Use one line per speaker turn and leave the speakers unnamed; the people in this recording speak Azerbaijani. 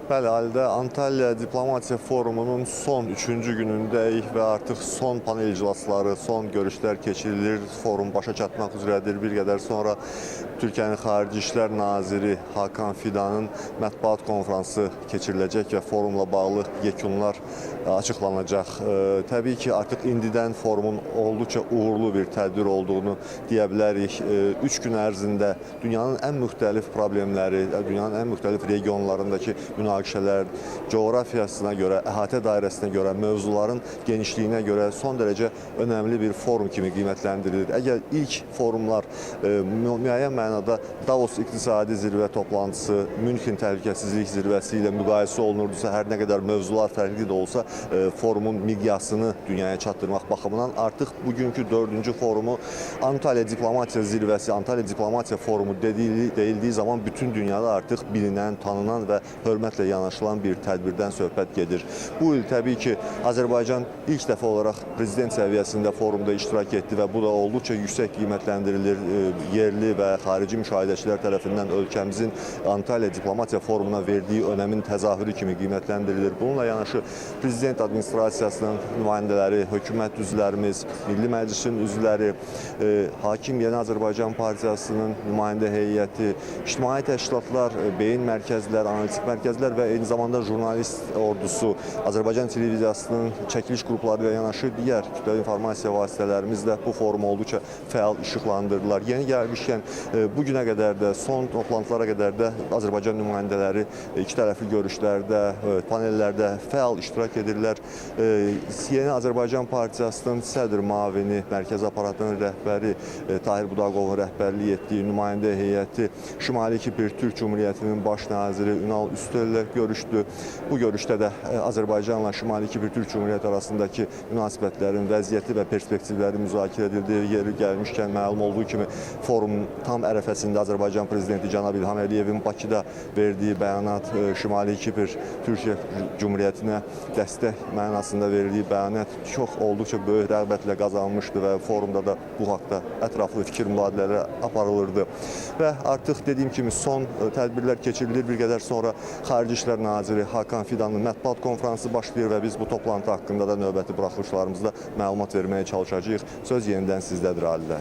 Bəli, Alidə, Antalya Diplomatiya Forumunun son 3-cü günündəyik və artıq son panel iclasları, son görüşlər keçirilir. Forum başa çatmaq üzrədir. Bir qədər sonra Türkiyənin Xarici İşlər Naziri Hakan Fidanın mətbuat konfransı keçiriləcək və forumla bağlı yekunlar açıqlanacaq. Təbii ki, artıq indidən forumun olduqca uğurlu bir tədbir olduğunu deyə bilərik. 3 gün ərzində dünyanın ən müxtəlif problemləri, dünyanın ən müxtəlif regionlarındakı münaqişələr, coğrafiyasına görə, əhatə dairəsinə görə, mövzuların genişliyinə görə son dərəcə önəmli bir forum kimi qiymətləndirilir. Əgər ilk forumlar müəyyən mənada Davos İqtisadi Zirvə toplantısı, Münxen Təhlükəsizlik Zirvəsi ilə müqayisə olunurdusa, hər nə qədər mövzular fərqli də olsa, forumun miqyasını dünyaya çatdırmaq baxımından artıq bugünkü 4-cü forumu Antalya Diplomatiya Zirvəsi, Antalya Diplomatiya Forumu deyildiyi zaman bütün dünyada artıq bilinən, tanınan və hörmətlə yanaşılan bir tədbirdən söhbət gedir. Bu il təbii ki, Azərbaycan ilk dəfə olaraq prezident səviyyəsində forumda iştirak etdi və bu da olduqca yüksək qiymətləndirilir. Yerli və xarici müşahidəçilər tərəfindən ölkəmizin Antalya Diplomatiya Forumuna verdiyi önəmin təzahürü kimi qiymətləndirilir. Bununla yanaşı prezident administrasiyasının nümayəndələri, hökumət üzvlərimiz, Milli Məclisin üzvləri, Hakim Yeni Azərbaycan Partiyasının nümayəndə heyəti, ictimai təşkilatlar, beyin mərkəzlər, analitik mərkəzlər və eyni zamanda jurnalist ordusu, Azərbaycan televiziyasının çəkiliş qrupları ilə yanaşı digər kütləvi informasiya vasitələrimiz də bu forumu olduqca fəal işıqlandırdılar. Yeni gəlmişkən bu günə qədər də, son toplantılara qədər də Azərbaycan nümayəndələri iki tərəfli görüşlərdə, panellərdə fəal iştirak edirlər. Yeni Azərbaycan Partiyasının sədr müavini, mərkəzi aparatının rəhbəri Tahir Budaqovun rəhbərlik etdiyi nümayəndə heyəti Şimali Kipr Türk Cumhuriyyətinin baş naziri Ünal Üstəl ilə görüşdü. Bu görüşdə də Azərbaycanla Şimali Kipr Türk Cumhuriyyəti arasındakı münasibətlərin vəziyyəti və perspektivləri müzakirə edildi. Yeri gəlmişkən məlum olduğu kimi forum tam ərəfəsində Azərbaycan prezidenti Cənab İlham Əliyevin Bakıda verdiyi bəyanat, Şimali Kipr Türkiyə Cumhuriyyətinə dəstək mənasında verildiyi bəyanat olduqca böyük rəğbətlə qazanmışdı və forumda da bu haqda ətraflı fikir mübadilələri aparılırdı. Və artıq dediyim kimi son tədbirlər keçirilir. Bir qədər sonra Xarici İşlər Naziri Hakan Fidanın mətbuat konfransı başlayır və biz bu toplantı haqqında da növbəti buraxılışlarımızda məlumat verməyə çalışacağıq. Söz yenidən sizdədir, Alidə.